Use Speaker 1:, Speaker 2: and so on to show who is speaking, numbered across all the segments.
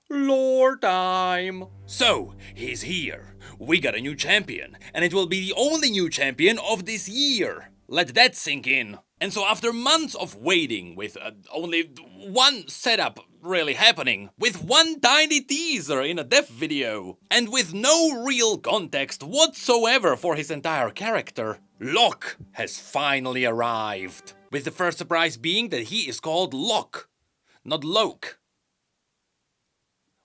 Speaker 1: Lore time! So, he's here. We got a new champion, and it will be the only new champion of this year. Let that sink in. And so after months of waiting, with only one setup really happening, with one tiny teaser in a dev video, and with no real context whatsoever for his entire character, Locke has finally arrived. With the first surprise being that he is called Locke, not Locke.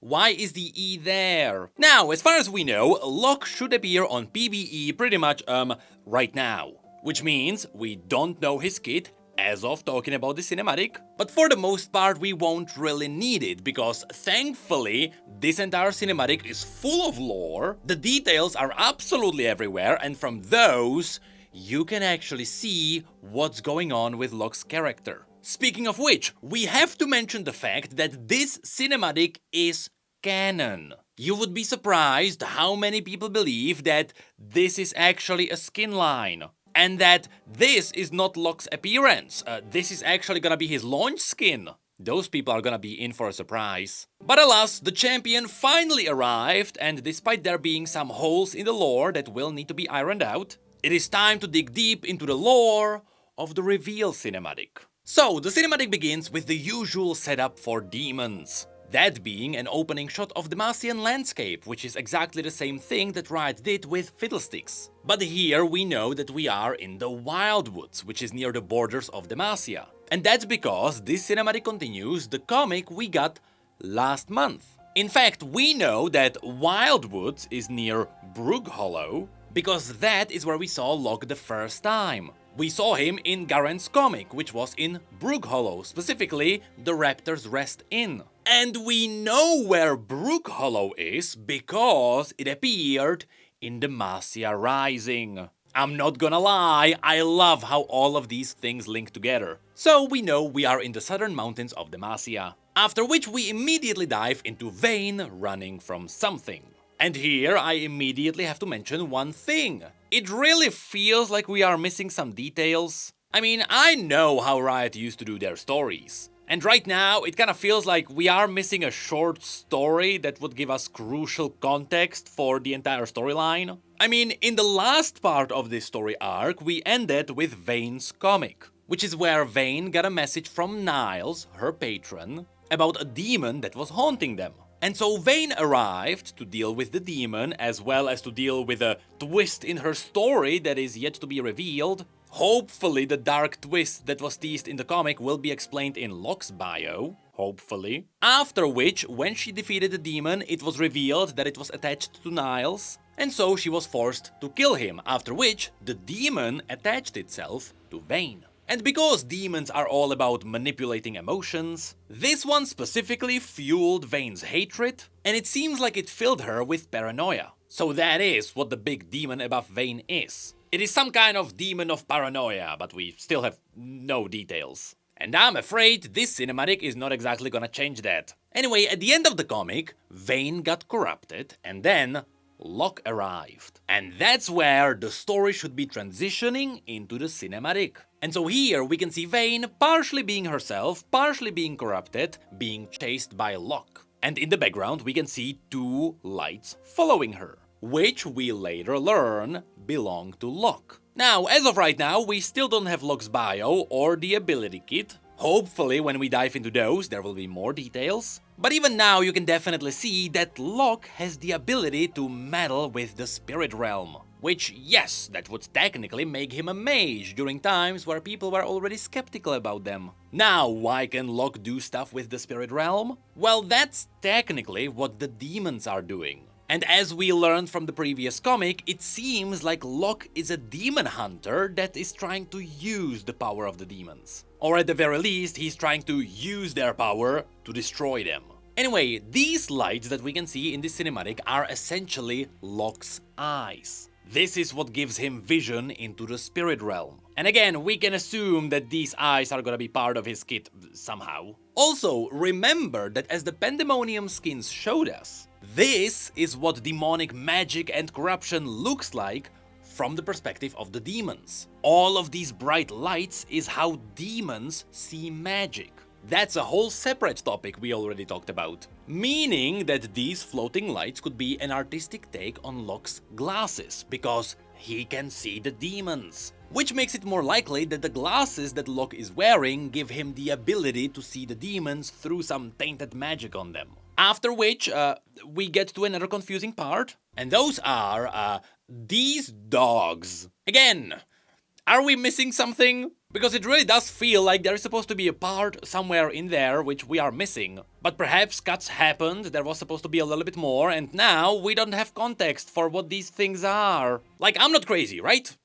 Speaker 1: Why is the E there? Now, as far as we know, Locke should appear on PvE pretty much, right now. Which means we don't know his kit as of talking about the cinematic, but for the most part we won't really need it, because thankfully this entire cinematic is full of lore, the details are absolutely everywhere, and from those you can actually see what's going on with Locke's character. Speaking of which, we have to mention the fact that this cinematic is canon. You would be surprised how many people believe that this is actually a skin line. And that this is not Locke's appearance. This is actually gonna be his launch skin. Those people are gonna be in for a surprise. But alas, the champion finally arrived, and despite there being some holes in the lore that will need to be ironed out, it is time to dig deep into the lore of the reveal cinematic. So, the cinematic begins with the usual setup for demons. That being an opening shot of the Demacian landscape, which is exactly the same thing that Riot did with Fiddlesticks. But here we know that we are in the Wildwoods, which is near the borders of Demacia. And that's because this cinematic continues the comic we got last month. In fact, we know that Wildwoods is near Brook Hollow, because that is where we saw Locke the first time. We saw him in Garen's comic, which was in Brook Hollow, specifically the Raptor's Rest Inn. And we know where Brook Hollow is because it appeared in Demacia Rising. I'm not gonna lie, I love how all of these things link together. So we know we are in the southern mountains of Demacia. After which we immediately dive into Vayne running from something. And here I immediately have to mention one thing. It really feels like we are missing some details. I mean, I know how Riot used to do their stories. And right now, it kinda feels like we are missing a short story that would give us crucial context for the entire storyline. I mean, in the last part of this story arc, we ended with Vayne's comic, which is where Vayne got a message from Niles, her patron, about a demon that was haunting them. And so Vayne arrived to deal with the demon, as well as to deal with a twist in her story that is yet to be revealed. Hopefully the dark twist that was teased in the comic will be explained in Locke's bio. Hopefully. After which, when she defeated the demon, it was revealed that it was attached to Niles, and so she was forced to kill him, after which the demon attached itself to Vayne. And because demons are all about manipulating emotions, this one specifically fueled Vayne's hatred, and it seems like it filled her with paranoia. So that is what the big demon above Vayne is. It is some kind of demon of paranoia, but we still have no details. And I'm afraid this cinematic is not exactly gonna change that. Anyway, at the end of the comic, Vayne got corrupted, and then Locke arrived. And that's where the story should be transitioning into the cinematic. And so here we can see Vayne partially being herself, partially being corrupted, being chased by Locke. And in the background we can see two lights following her, which we later learn belong to Locke. Now, as of right now, we still don't have Locke's bio or the ability kit. Hopefully when we dive into those there will be more details. But even now you can definitely see that Locke has the ability to meddle with the spirit realm. Which, yes, that would technically make him a mage during times where people were already skeptical about them. Now, why can Locke do stuff with the spirit realm? Well, that's technically what the demons are doing. And as we learned from the previous comic, it seems like Locke is a demon hunter that is trying to use the power of the demons. Or at the very least, he's trying to use their power to destroy them. Anyway, these lights that we can see in this cinematic are essentially Locke's eyes. This is what gives him vision into the spirit realm. And again, we can assume that these eyes are gonna be part of his kit somehow. Also, remember that as the Pandemonium skins showed us, this is what demonic magic and corruption looks like from the perspective of the demons. All of these bright lights is how demons see magic. That's a whole separate topic we already talked about. Meaning that these floating lights could be an artistic take on Locke's glasses, because he can see the demons. Which makes it more likely that the glasses that Locke is wearing give him the ability to see the demons through some tainted magic on them. After which, we get to another confusing part, and those are, these dogs. Again, are we missing something? Because it really does feel like there is supposed to be a part somewhere in there which we are missing. But perhaps cuts happened, there was supposed to be a little bit more, and now we don't have context for what these things are. Like, I'm not crazy, right?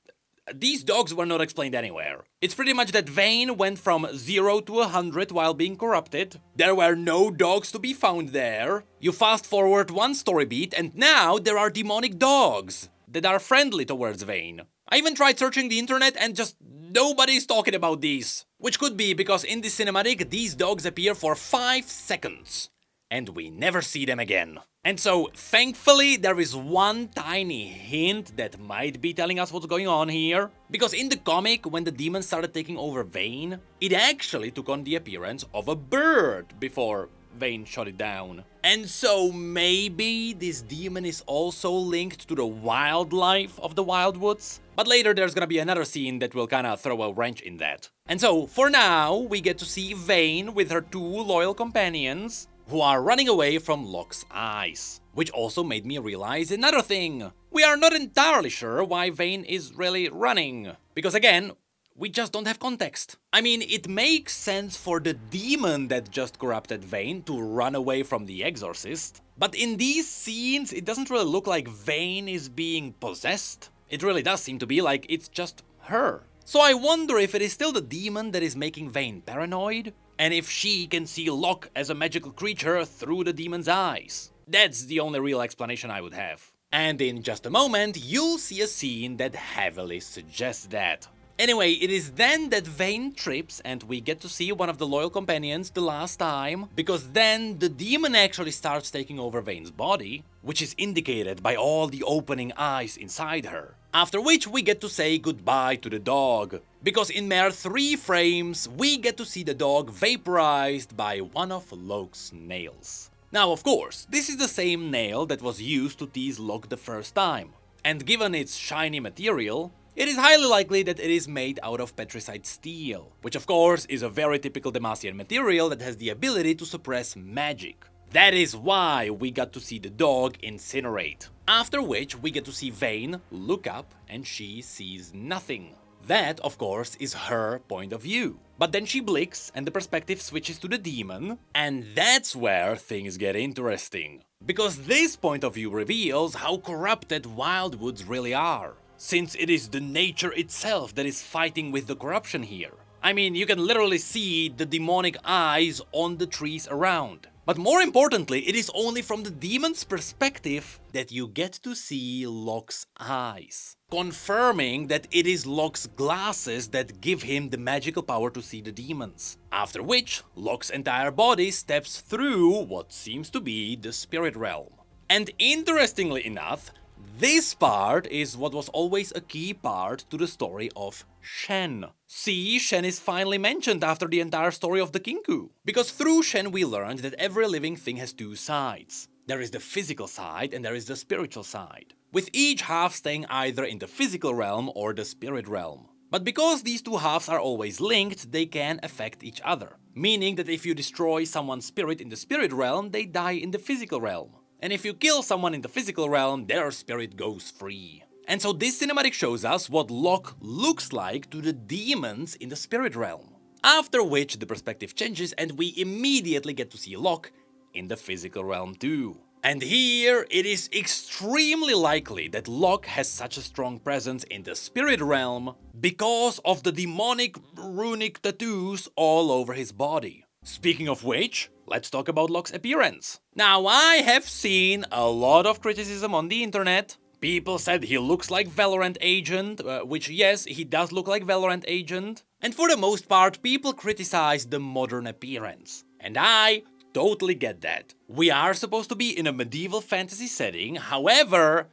Speaker 1: These dogs were not explained anywhere. It's pretty much that Vane went from 0 to 100 while being corrupted. There were no dogs to be found there. You fast forward one story beat, and now there are demonic dogs that are friendly towards Vane. I even tried searching the internet and just nobody's talking about these. Which could be because in the cinematic, these dogs appear for 5 seconds. And we never see them again. And so, thankfully, there is one tiny hint that might be telling us what's going on here. Because in the comic, when the demon started taking over Vane, it actually took on the appearance of a bird before Vane shut it down. And so maybe this demon is also linked to the wildlife of the Wildwoods. But later there's gonna be another scene that will kinda throw a wrench in that. And so, for now, we get to see Vane with her 2 loyal companions, who are running away from Locke's eyes. Which also made me realize another thing. We are not entirely sure why Vane is really running. Because again, we just don't have context. I mean, it makes sense for the demon that just corrupted Vane to run away from the exorcist. But in these scenes, it doesn't really look like Vane is being possessed. It really does seem to be like it's just her. So I wonder if it is still the demon that is making Vane paranoid, and if she can see Locke as a magical creature through the demon's eyes. That's the only real explanation I would have. And in just a moment, you'll see a scene that heavily suggests that. Anyway, it is then that Vane trips and we get to see one of the loyal companions the last time, because then the demon actually starts taking over Vane's body, which is indicated by all the opening eyes inside her. After which we get to say goodbye to the dog, because in mere 3 frames we get to see the dog vaporized by one of Locke's nails. Now of course, this is the same nail that was used to tease Locke the first time, and given its shiny material, it is highly likely that it is made out of petrified steel, which of course is a very typical Demacian material that has the ability to suppress magic. That is why we got to see the dog incinerate. After which we get to see Vane look up and she sees nothing. That, of course, is her point of view. But then she blinks and the perspective switches to the demon, and that's where things get interesting. Because this point of view reveals how corrupted Wildwoods really are. Since it is the nature itself that is fighting with the corruption here. I mean, you can literally see the demonic eyes on the trees around. But more importantly, it is only from the demon's perspective that you get to see Locke's eyes. Confirming that it is Locke's glasses that give him the magical power to see the demons. After which, Locke's entire body steps through what seems to be the spirit realm. And interestingly enough, this part is what was always a key part to the story of Shen. See, Shen is finally mentioned after the entire story of the Kinku. Because through Shen we learned that every living thing has 2 sides. There is the physical side and there is the spiritual side. With each half staying either in the physical realm or the spirit realm. But because these 2 halves are always linked, they can affect each other. Meaning that if you destroy someone's spirit in the spirit realm, they die in the physical realm. And if you kill someone in the physical realm, their spirit goes free. And so this cinematic shows us what Locke looks like to the demons in the spirit realm. After which the perspective changes and we immediately get to see Locke in the physical realm too. And here it is extremely likely that Locke has such a strong presence in the spirit realm because of the demonic runic tattoos all over his body. Speaking of which, let's talk about Locke's appearance. Now, I have seen a lot of criticism on the internet. People said he looks like Valorant Agent, which yes, he does look like Valorant Agent. And for the most part, people criticize the modern appearance. And I totally get that. We are supposed to be in a medieval fantasy setting, however,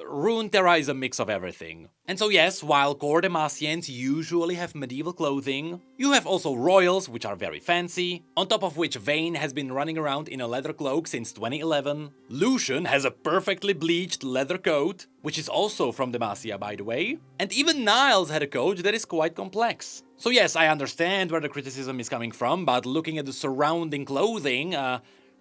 Speaker 1: Runeterra is a mix of everything. And so yes, while core Demacians usually have medieval clothing, you have also royals, which are very fancy, on top of which Vayne has been running around in a leather cloak since 2011. Lucian has a perfectly bleached leather coat, which is also from Demacia by the way, and even Niles had a coat that is quite complex. So yes, I understand where the criticism is coming from, but looking at the surrounding clothing,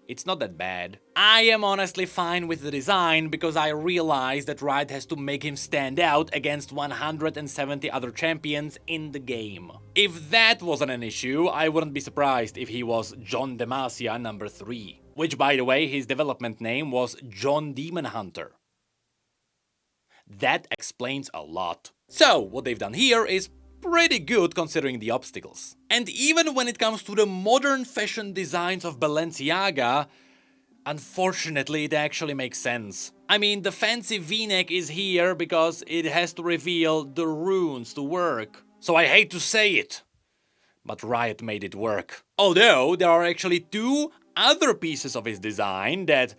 Speaker 1: it's not that bad. I am honestly fine with the design because I realize that Riot has to make him stand out against 170 other champions in the game. If that wasn't an issue, I wouldn't be surprised if he was John Demacia number 3. Which, by the way, his development name was John Demon Hunter. That explains a lot. So, what they've done here is pretty good considering the obstacles. And even when it comes to the modern fashion designs of Balenciaga, unfortunately it actually makes sense. I mean, the fancy v-neck is here because it has to reveal the runes to work. So I hate to say it, but Riot made it work. Although there are actually 2 other pieces of his design that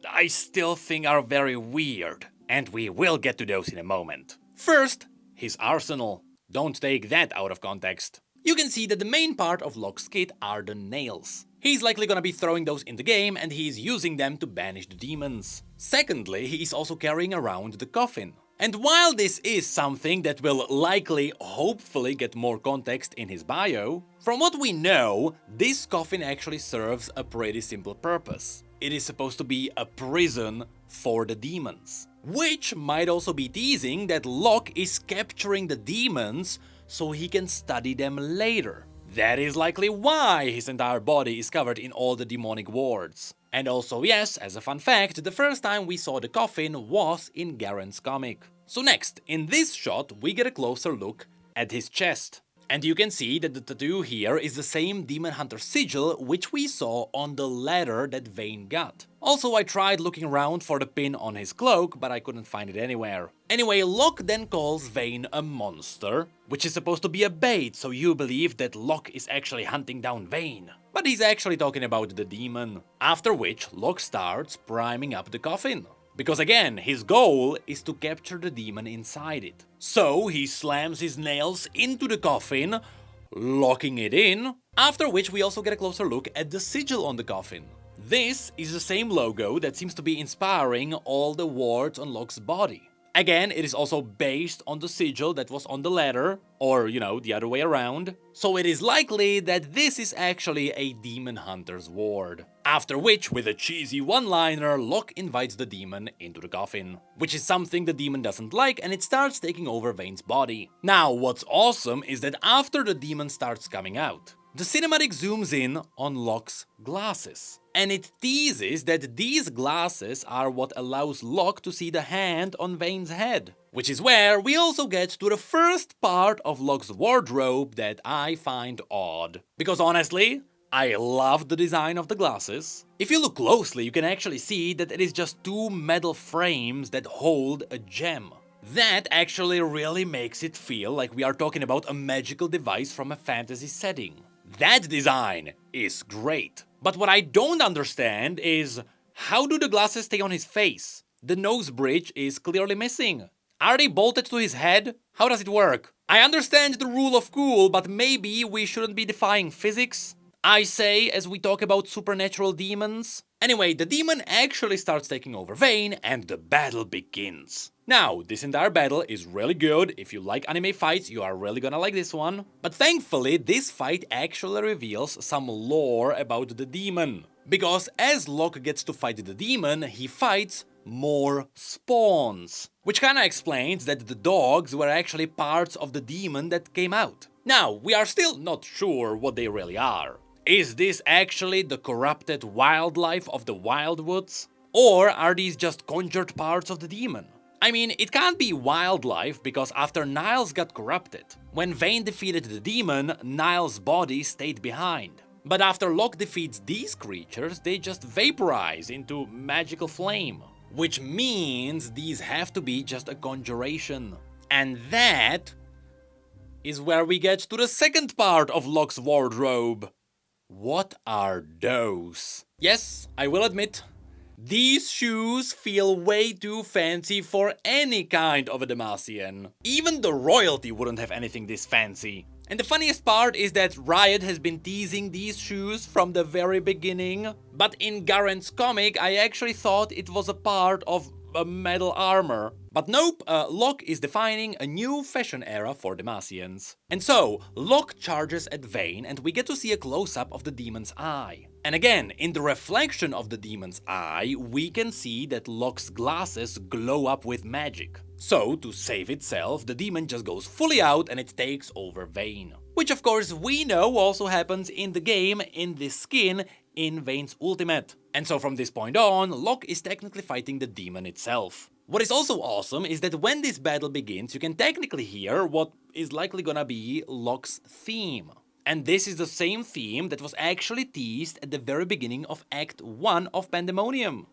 Speaker 1: I still think are very weird, and we will get to those in a moment. First, his arsenal. Don't take that out of context. You can see that the main part of Locke's kit are the nails. He's likely gonna be throwing those in the game and he's using them to banish the demons. Secondly, he's also carrying around the coffin. And while this is something that will likely, hopefully get more context in his bio, from what we know, this coffin actually serves a pretty simple purpose. It is supposed to be a prison for the demons. Which might also be teasing that Locke is capturing the demons so he can study them later. That is likely why his entire body is covered in all the demonic wards. And also yes, as a fun fact, the first time we saw the coffin was in Garen's comic. So next, in this shot we get a closer look at his chest. And you can see that the tattoo here is the same Demon Hunter sigil which we saw on the ladder that Vayne got. Also, I tried looking around for the pin on his cloak, but I couldn't find it anywhere. Anyway, Locke then calls Vayne a monster, which is supposed to be a bait, so you believe that Locke is actually hunting down Vayne. But he's actually talking about the demon. After which, Locke starts priming up the coffin. Because again, his goal is to capture the demon inside it. So he slams his nails into the coffin, locking it in, after which we also get a closer look at the sigil on the coffin. This is the same logo that seems to be inspiring all the wards on Locke's body. Again, it is also based on the sigil that was on the ladder, or, you know, the other way around. So it is likely that this is actually a demon hunter's ward. After which, with a cheesy one-liner, Locke invites the demon into the coffin. Which is something the demon doesn't like, and it starts taking over Vayne's body. Now, what's awesome is that after the demon starts coming out, the cinematic zooms in on Locke's glasses. And it teases that these glasses are what allows Locke to see the hand on Vayne's head. Which is where we also get to the first part of Locke's wardrobe that I find odd. Because honestly, I love the design of the glasses. If you look closely, you can actually see that it is just 2 metal frames that hold a gem. That actually really makes it feel like we are talking about a magical device from a fantasy setting. That design is great. But what I don't understand is, how do the glasses stay on his face? The nose bridge is clearly missing. Are they bolted to his head? How does it work? I understand the rule of cool, but maybe we shouldn't be defying physics? I say as we talk about supernatural demons. Anyway, the demon actually starts taking over Vayne and the battle begins. Now, this entire battle is really good. If you like anime fights, you are really gonna like this one. But thankfully, this fight actually reveals some lore about the demon. Because as Locke gets to fight the demon, he fights more spawns. Which kinda explains that the dogs were actually parts of the demon that came out. Now, we are still not sure what they really are. Is this actually the corrupted wildlife of the Wildwoods? Or are these just conjured parts of the demon? I mean, it can't be wildlife because after Niles got corrupted, when Vayne defeated the demon, Niles' body stayed behind. But after Locke defeats these creatures, they just vaporize into magical flame. Which means these have to be just a conjuration. And that is where we get to the second part of Locke's wardrobe. What are those? Yes, I will admit, These shoes feel way too fancy for any kind of a Demacian. Even the royalty wouldn't have anything this fancy. And the funniest part is that Riot has been teasing these shoes from the very beginning, but in Garen's comic I actually thought it was a part of a metal armor. But nope, Locke is defining a new fashion era for Demacians. And so, Locke charges at Vayne and we get to see a close-up of the demon's eye. And again, in the reflection of the demon's eye, we can see that Locke's glasses glow up with magic. So, to save itself, the demon just goes fully out and it takes over Vayne. Which of course we know also happens in the game in this skin in Vayne's ultimate. And so from this point on, Locke is technically fighting the demon itself. What is also awesome is that when this battle begins, you can technically hear what is likely gonna be Locke's theme. And this is the same theme that was actually teased at the very beginning of Act 1 of Pandemonium.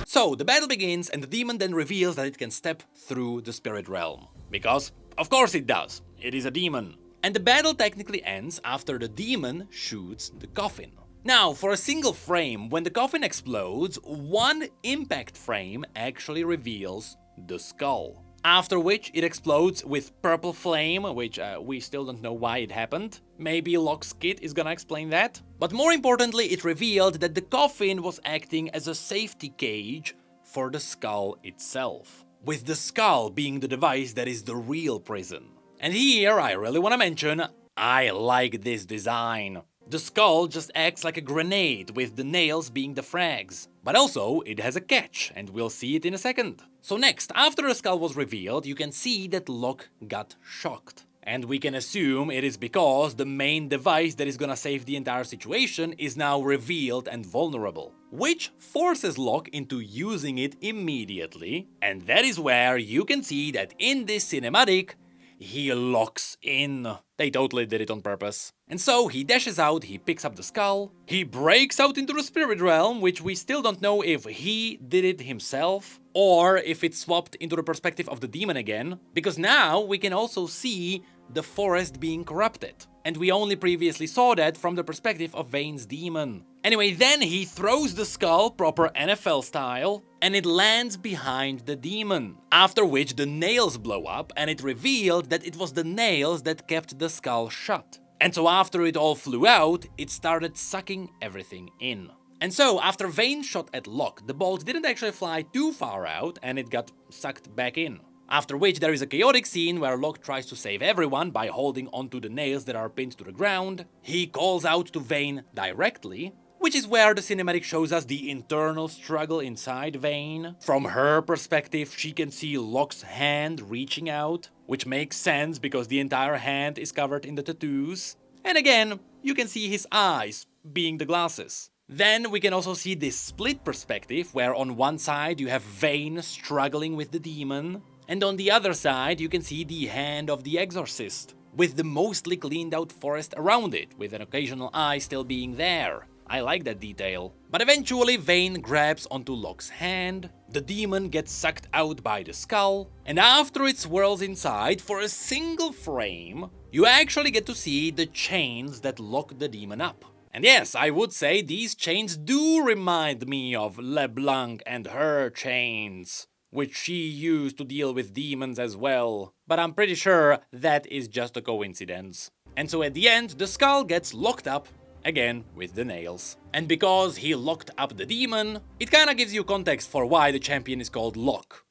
Speaker 1: So, the battle begins and the demon then reveals that it can step through the spirit realm. Because, of course it does. It is a demon. And the battle technically ends after the demon shoots the coffin. Now, for a single frame, when the coffin explodes, one impact frame actually reveals the skull. After which it explodes with purple flame, which we still don't know why it happened. Maybe Locke's kit is gonna explain that. But more importantly, it revealed that the coffin was acting as a safety cage for the skull itself. With the skull being the device that is the real prison. And here I really wanna mention, I like this design. The skull just acts like a grenade, with the nails being the frags. But also, it has a catch, and we'll see it in a second. So next, after the skull was revealed, you can see that Locke got shocked. And we can assume it is because the main device that is gonna save the entire situation is now revealed and vulnerable. Which forces Locke into using it immediately. And that is where you can see that in this cinematic, he locks in. They totally did it on purpose. And so he dashes out, he picks up the skull, he breaks out into the spirit realm, which we still don't know if he did it himself or if it swapped into the perspective of the demon again, because now we can also see the forest being corrupted. And we only previously saw that from the perspective of Vayne's demon. Anyway, then he throws the skull, proper NFL style, and it lands behind the demon. After which the nails blow up and it revealed that it was the nails that kept the skull shut. And so after it all flew out, it started sucking everything in. And so after Vayne shot at Locke, the bolt didn't actually fly too far out and it got sucked back in. After which there is a chaotic scene where Locke tries to save everyone by holding onto the nails that are pinned to the ground. He calls out to Vayne directly, which is where the cinematic shows us the internal struggle inside Vayne. From her perspective, she can see Locke's hand reaching out, which makes sense because the entire hand is covered in the tattoos. And again, you can see his eyes, being the glasses. Then we can also see this split perspective, where on one side you have Vayne struggling with the demon, and on the other side you can see the hand of the exorcist, with the mostly cleaned out forest around it, with an occasional eye still being there. I like that detail. But eventually Vayne grabs onto Locke's hand, the demon gets sucked out by the skull, and after it swirls inside for a single frame, you actually get to see the chains that lock the demon up. And yes, I would say these chains do remind me of LeBlanc and her chains, which she used to deal with demons as well. But I'm pretty sure that is just a coincidence. And so at the end, the skull gets locked up, again with the nails. And because he locked up the demon, it kinda gives you context for why the champion is called Locke.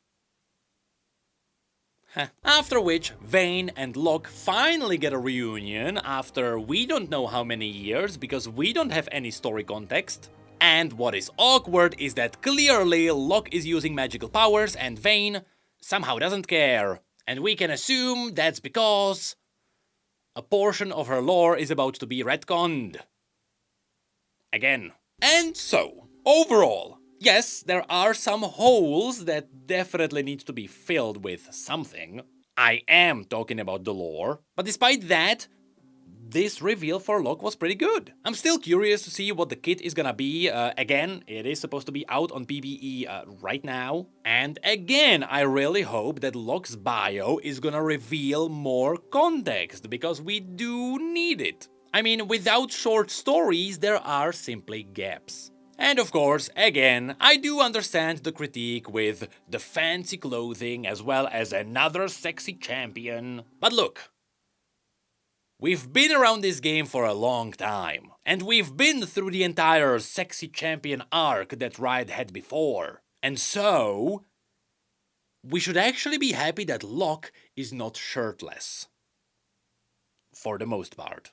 Speaker 1: After which, Vayne and Locke finally get a reunion after we don't know how many years, because we don't have any story context. And what is awkward is that clearly Locke is using magical powers and Vayne somehow doesn't care. And we can assume that's because a portion of her lore is about to be retconned. Again. And so, overall, yes, there are some holes that definitely need to be filled with something. I am talking about the lore. But despite that, this reveal for Locke was pretty good. I'm still curious to see what the kit is gonna be. Again, it is supposed to be out on PvE right now. And again, I really hope that Locke's bio is gonna reveal more context, because we do need it. I mean, without short stories, there are simply gaps. And of course, again, I do understand the critique with the fancy clothing as well as another sexy champion. But look, we've been around this game for a long time, and we've been through the entire sexy champion arc that Riot had before. And so, we should actually be happy that Locke is not shirtless. For the most part.